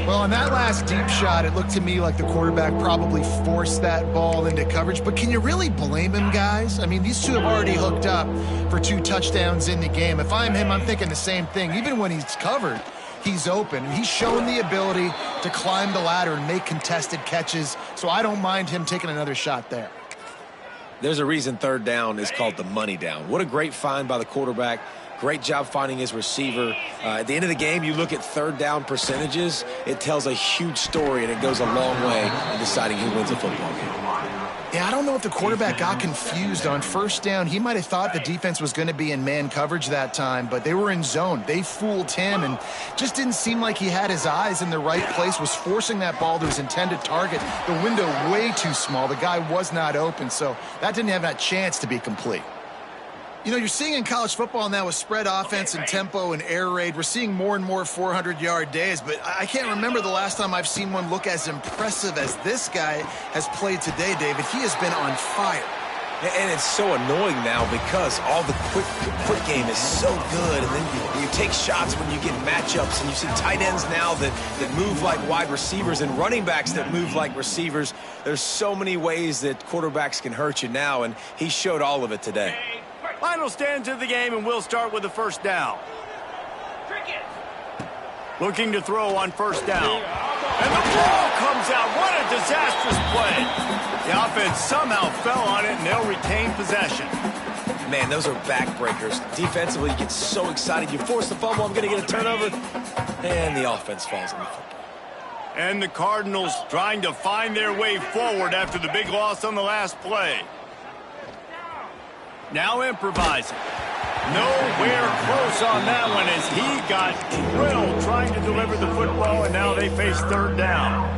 S2: Well, on that last deep shot, it looked to me like the quarterback probably forced that ball into coverage. But can you really blame him, guys? I mean, these two have already hooked up for 2 touchdowns in the game. If I'm him, I'm thinking the same thing. Even when he's covered, he's open. And he's shown the ability to climb the ladder and make contested catches. So I don't mind him taking another shot there.
S3: There's a reason third down is called the money down. What a great find by the quarterback. Great job finding his receiver. At the end of the game, you look at third down percentages. It tells a huge story, and it goes a long way in deciding who wins a football game.
S2: Yeah, I don't know if the quarterback got confused on first down. He might have thought the defense was going to be in man coverage that time, but they were in zone. They fooled him and just didn't seem like he had his eyes in the right place, was forcing that ball to his intended target. The window way too small. The guy was not open, so that didn't have that chance to be complete. You know, you're seeing in college football now with spread offense and tempo and air raid, we're seeing more and more 400-yard days, but I can't remember the last time I've seen one look as impressive as this guy has played today, David. He has been on fire.
S3: And it's so annoying now because all the quick game is so good, and then you take shots when you get matchups, and you see tight ends now that move like wide receivers and running backs that move like receivers. There's so many ways that quarterbacks can hurt you now, and he showed all of it today.
S1: Final stands of the game, and we'll start with the first down. Looking to throw on first down. And the ball comes out. What a disastrous play. The offense somehow fell on it, and they'll retain possession.
S3: Man, those are backbreakers. Defensively, you get so excited. You force the fumble, I'm going to get a turnover, and the offense falls on the football.
S1: And the Cardinals trying to find their way forward after the big loss on the last play. Now improvising. Nowhere close on that one as he got drilled trying to deliver the football, and now they face third down.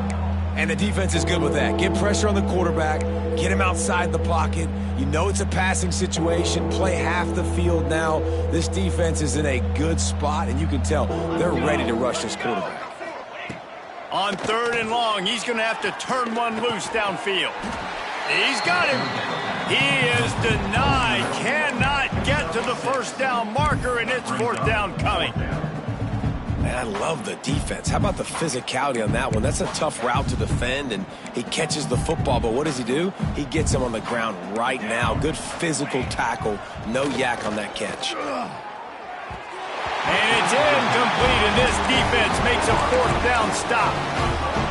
S3: And the defense is good with that. Get pressure on the quarterback, get him outside the pocket. You know it's a passing situation. Play half the field now. This defense is in a good spot, and you can tell they're ready to rush this quarterback.
S1: On third and long, he's going to have to turn one loose downfield. He's got him. He is denied. Cannot get to the first down marker, and it's fourth down coming.
S3: Man, I love the defense. How about the physicality on that one? That's a tough route to defend, and he catches the football, but what does he do? He gets him on the ground right now. Good physical tackle. No yak on that catch.
S1: And it's incomplete, and this defense makes a fourth down stop.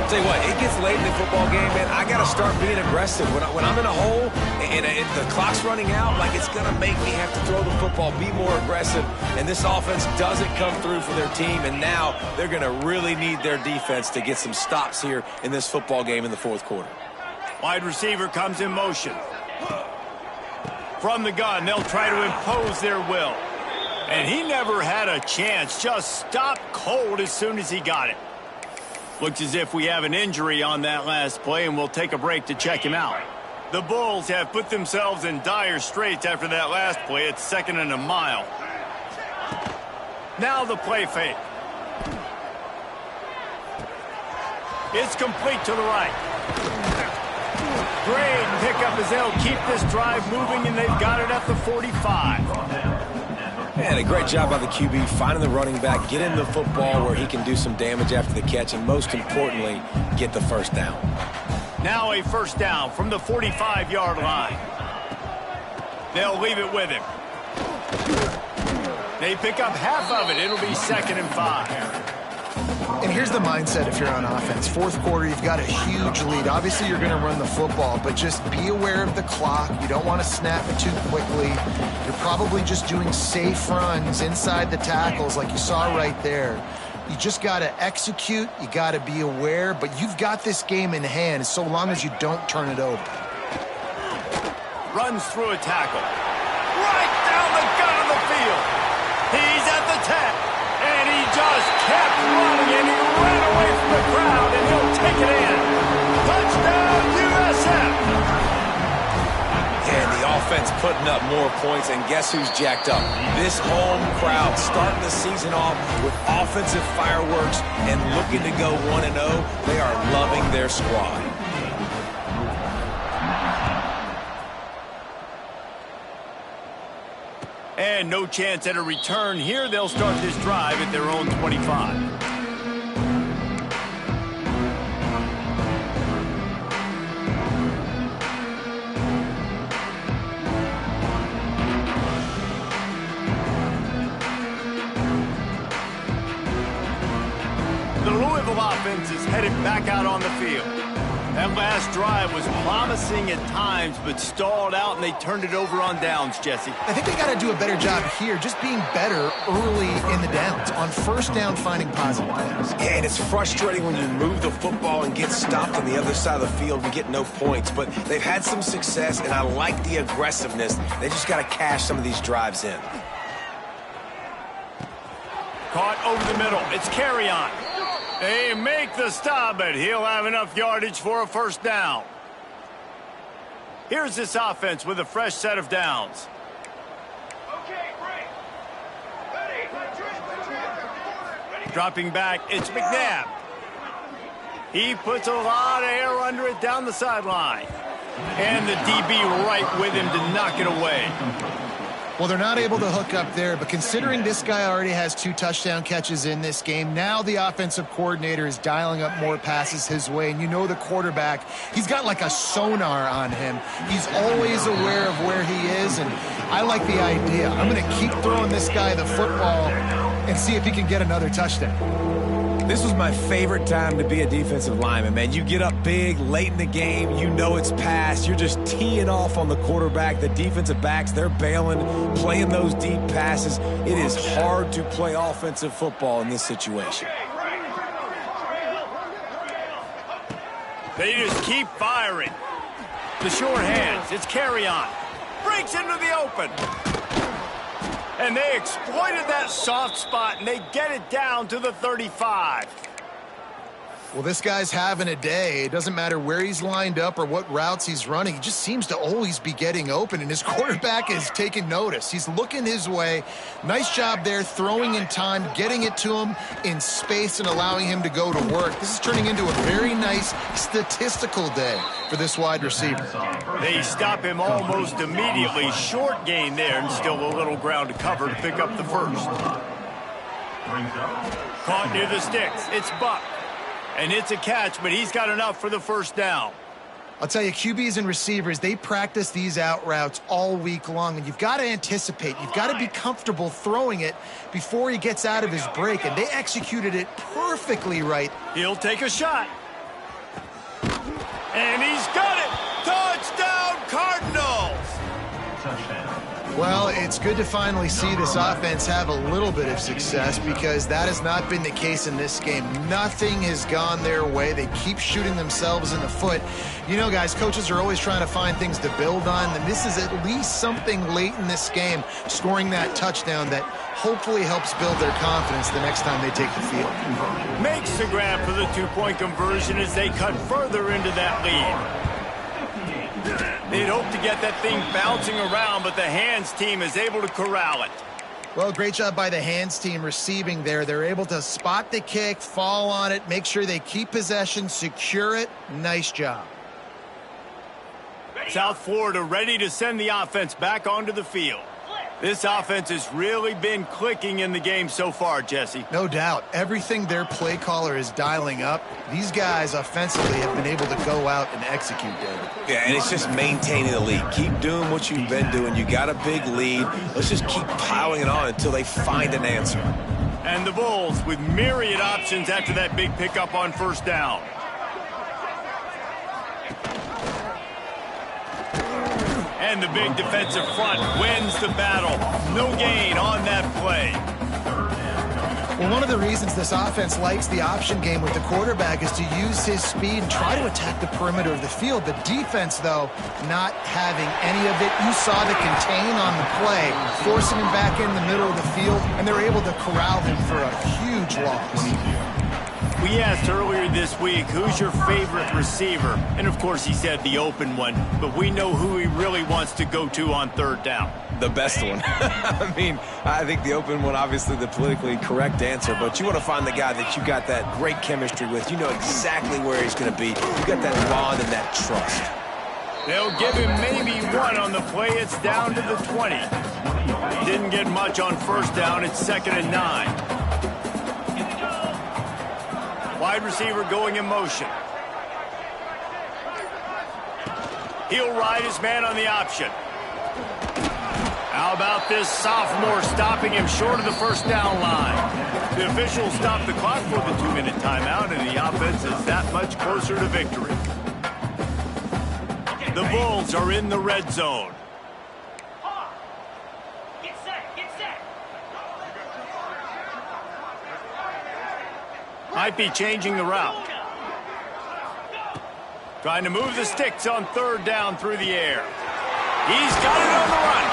S3: Tell you what, it gets late in the football game, man. I got to start being aggressive. When I'm in a hole and the clock's running out, like it's going to make me have to throw the football, be more aggressive. And this offense doesn't come through for their team, and now they're going to really need their defense to get some stops here in this football game in the fourth quarter.
S1: Wide receiver comes in motion. From the gun, they'll try to impose their will. And he never had a chance, just stopped cold as soon as he got it. Looks as if we have an injury on that last play, and we'll take a break to check him out. The Bulls have put themselves in dire straits after that last play. It's 2nd and a mile. Now the play fake. It's complete to the right. Great pickup as they'll keep this drive moving, and they've got it at the 45.
S3: Man, a great job by the QB finding the running back, get him the football where he can do some damage after the catch, and most importantly, get the first down.
S1: Now a first down from the 45-yard line. They'll leave it with him. They pick up half of it. It'll be 2nd and 5.
S2: And here's the mindset if you're on offense. Fourth quarter, you've got a huge lead. Obviously, you're going to run the football, but just be aware of the clock. You don't want to snap it too quickly. You're probably just doing safe runs inside the tackles like you saw right there. You just got to execute. You got to be aware, but you've got this game in hand so long as you don't turn it over.
S1: Runs through a tackle. Right down the gut of the field. He's at the 10, and he
S3: defense putting up more points, and guess who's jacked up? This home crowd starting the season off with offensive fireworks and looking to go 1-0. They are loving their squad.
S1: And no chance at a return here. They'll start this drive at their own 25. The Louisville offense is headed back out on the field. That last drive was promising at times, but stalled out, and they turned it over on downs, Jesse.
S2: I think they got to do a better job here, just being better early in the downs. On first down, finding positive plays.
S3: Yeah, and it's frustrating when you move the football and get stopped on the other side of the field and get no points. But they've had some success, and I like the aggressiveness. They just got to cash some of these drives in.
S1: Caught over the middle. It's Carry-On. They make the stop, but he'll have enough yardage for a first down. Here's this offense with a fresh set of downs.
S6: Okay, break. Ready.
S1: Dropping back, it's McNabb. He puts a lot of air under it down the sideline. And the DB right with him to knock it away.
S2: Well, they're not able to hook up there, but considering this guy already has 2 touchdown catches in this game, now the offensive coordinator is dialing up more passes his way. And you know the quarterback, he's got like a sonar on him. He's always aware of where he is, and I like the idea. I'm going to keep throwing this guy the football and see if he can get another touchdown.
S3: This was my favorite time to be a defensive lineman, man. You get up big, late in the game, you know it's past. You're just teeing off on the quarterback. The defensive backs, they're bailing, playing those deep passes. It is hard to play offensive football in this situation.
S1: They just keep firing. The short hands, it's Carry-On. Breaks into the open. And they exploited that soft spot, and they get it down to the 35.
S2: Well, this guy's having a day. It doesn't matter where he's lined up or what routes he's running. He just seems to always be getting open, and his quarterback is taking notice. He's looking his way. Nice job there, throwing in time, getting it to him in space and allowing him to go to work. This is turning into a very nice statistical day for this wide receiver.
S1: They stop him almost immediately. Short gain there, and still a little ground to cover to pick up the first. Caught near the sticks. It's Buck. And it's a catch, but he's got enough for the first down.
S2: I'll tell you, QBs and receivers, they practice these out routes all week long, and you've got to anticipate. You've got to be comfortable throwing it before he gets out of his break, and they executed it perfectly right.
S1: He'll take a shot. And he's got it! Touchdown, Cardinals!
S4: Touchdown.
S2: Well, it's good to finally see this offense have a little bit of success because that has not been the case in this game. Nothing has gone their way. They keep shooting themselves in the foot. You know, guys, coaches are always trying to find things to build on, and this is at least something late in this game, scoring that touchdown that hopefully helps build their confidence the next time they take the field.
S1: Makes the grab for the 2-point conversion as they cut further into that lead. They'd hope to get that thing bouncing around, but the hands team is able to corral it.
S2: Well, great job by the hands team receiving there. They're able to spot the kick, fall on it, make sure they keep possession, secure it. Nice job.
S1: South Florida ready to send the offense back onto the field. This offense has really been clicking in the game so far, Jesse.
S2: No doubt. Everything their play caller is dialing up, these guys offensively have been able to go out and execute there.
S3: Yeah, and it's just maintaining the lead. Keep doing what you've been doing. You got a big lead. Let's just keep piling it on until they find an answer.
S1: And the Bulls with myriad options after that big pickup on first down. And the big defensive front wins the battle. No gain on that play.
S2: Well, one of the reasons this offense likes the option game with the quarterback is to use his speed and try to attack the perimeter of the field. The defense, though, not having any of it. You saw the contain on the play, forcing him back in the middle of the field, and they're able to corral him for a huge loss.
S1: We asked earlier this week, who's your favorite receiver? And, of course, he said the open one. But we know who he really wants to go to on third down.
S3: The best one. I mean, I think the open one, obviously the politically correct answer, but you want to find the guy that you got that great chemistry with. You know exactly where he's going to be. You got that bond and that trust.
S1: They'll give him maybe one on the play. It's down to the 20. Didn't get much on first down. It's 2nd and 9. Wide receiver going in motion. He'll ride his man on the option. How about this sophomore stopping him short of the first down line? The officials stopped the clock for the 2-minute timeout, and the offense is that much closer to victory. The Bulls are in the red zone.
S6: Get set, get set.
S1: Might be changing the route. Trying to move the sticks on third down through the air. He's got it on the run.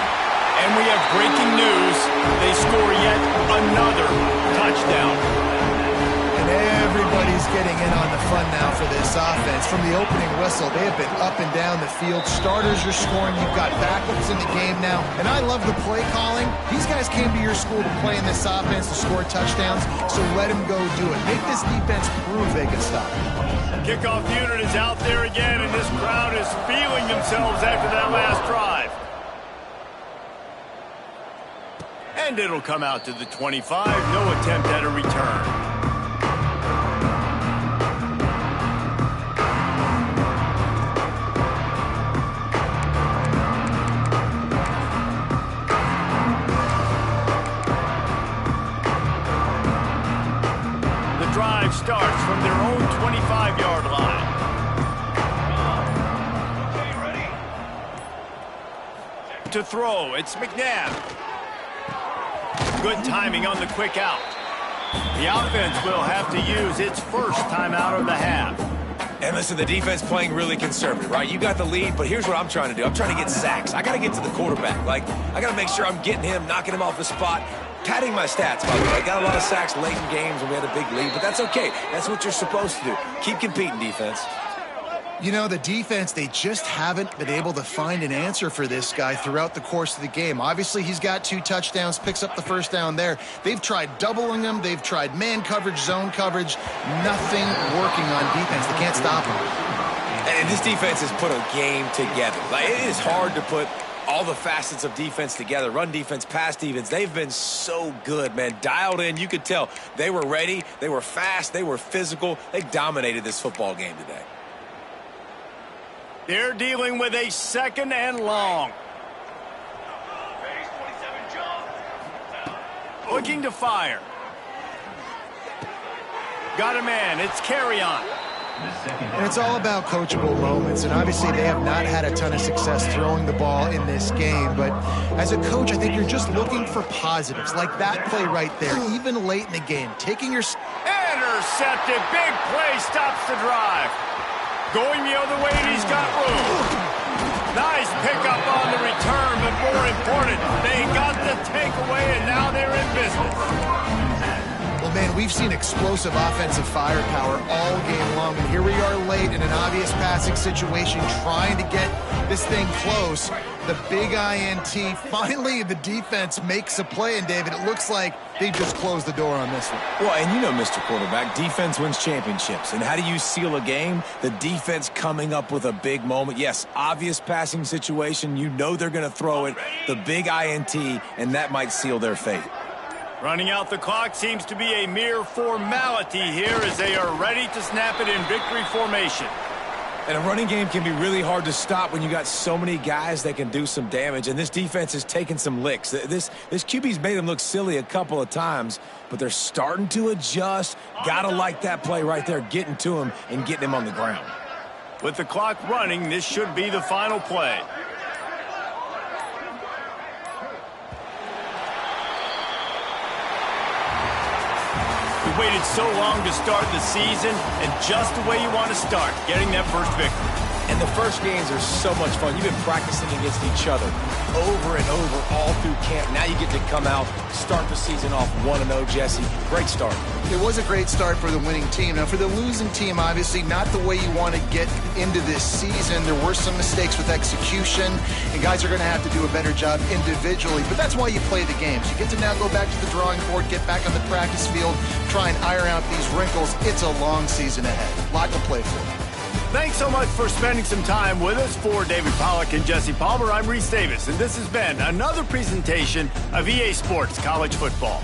S1: And we have breaking news. They score yet another touchdown.
S2: And everybody's getting in on the fun now for this offense. From the opening whistle, they have been up and down the field. Starters are scoring. You've got backups in the game now. And I love the play calling. These guys came to your school to play in this offense to score touchdowns, so let them go do it. Make this defense prove they can stop it.
S1: Kickoff unit is out there again, and this crowd is feeling themselves after that last drive. And it'll come out to the 25. No attempt at a return. The drive starts from their own 25-yard line.
S6: Okay, ready?
S1: To throw, it's McNabb. Good timing on the quick out. The offense will have to use its first timeout of the half.
S3: And listen, the defense playing really conservative, right? You got the lead, but here's what I'm trying to do. I'm trying to get sacks. I got to get to the quarterback. Like, I got to make sure I'm getting him, knocking him off the spot. Padding my stats, by the way. I got a lot of sacks late in games when we had a big lead, but that's okay. That's what you're supposed to do. Keep competing, defense.
S2: You know, the defense, they just haven't been able to find an answer for this guy throughout the course of the game. Obviously, he's got 2 touchdowns, picks up the first down there. They've tried doubling him. They've tried man coverage, zone coverage. Nothing working on defense. They can't stop him.
S3: And this defense has put a game together. Like, it is hard to put all the facets of defense together. Run defense, pass defense. They've been so good, man. Dialed in. You could tell they were ready. They were fast. They were physical. They dominated this football game today.
S1: They're dealing with a 2nd and long.
S6: Phase 27 jump.
S1: Looking to fire. Got a man. It's carry on.
S2: And it's all about coachable moments, and obviously they have not had a ton of success throwing the ball in this game, but as a coach, I think you're just looking for positives, like that play right there, even late in the game, taking your...
S1: Intercepted. Big play stops the drive. Going the other way, and he's got room. Nice pickup on the return, but more important, they got the takeaway, and now they're in business.
S2: Well, man, we've seen explosive offensive firepower all game long, and here we are late in an obvious passing situation, trying to get this thing close. The big INT, finally the defense makes a play, and David, it looks like they just closed the door on this one.
S3: Well, and you know, Mr. Quarterback, defense wins championships. And how do you seal a game? The defense coming up with a big moment. Yes, obvious passing situation. You know they're going to throw it. The big INT, and that might seal their fate.
S1: Running out the clock seems to be a mere formality here as they are ready to snap it in victory formation.
S3: And a running game can be really hard to stop when you got so many guys that can do some damage. And this defense has taken some licks. This QB's made them look silly a couple of times, but they're starting to adjust. Gotta like that play right there, getting to him and getting him on the ground.
S1: With the clock running, this should be the final play. We waited so long to start the season, and just the way you want to start, getting that first victory.
S3: And the first games are so much fun. You've been practicing against each other over and over all through camp. Now you get to come out, start the season off 1-0, Jesse. Great start.
S2: It was a great start for the winning team. Now, for the losing team, obviously not the way you want to get into this season. There were some mistakes with execution, and guys are going to have to do a better job individually. But that's why you play the games. You get to now go back to the drawing board, get back on the practice field, try and iron out these wrinkles. It's a long season ahead. A lot to play for.
S1: Thanks so much for spending some time with us. For David Pollack and Jesse Palmer, I'm Reese Davis, and this has been another presentation of EA Sports College Football.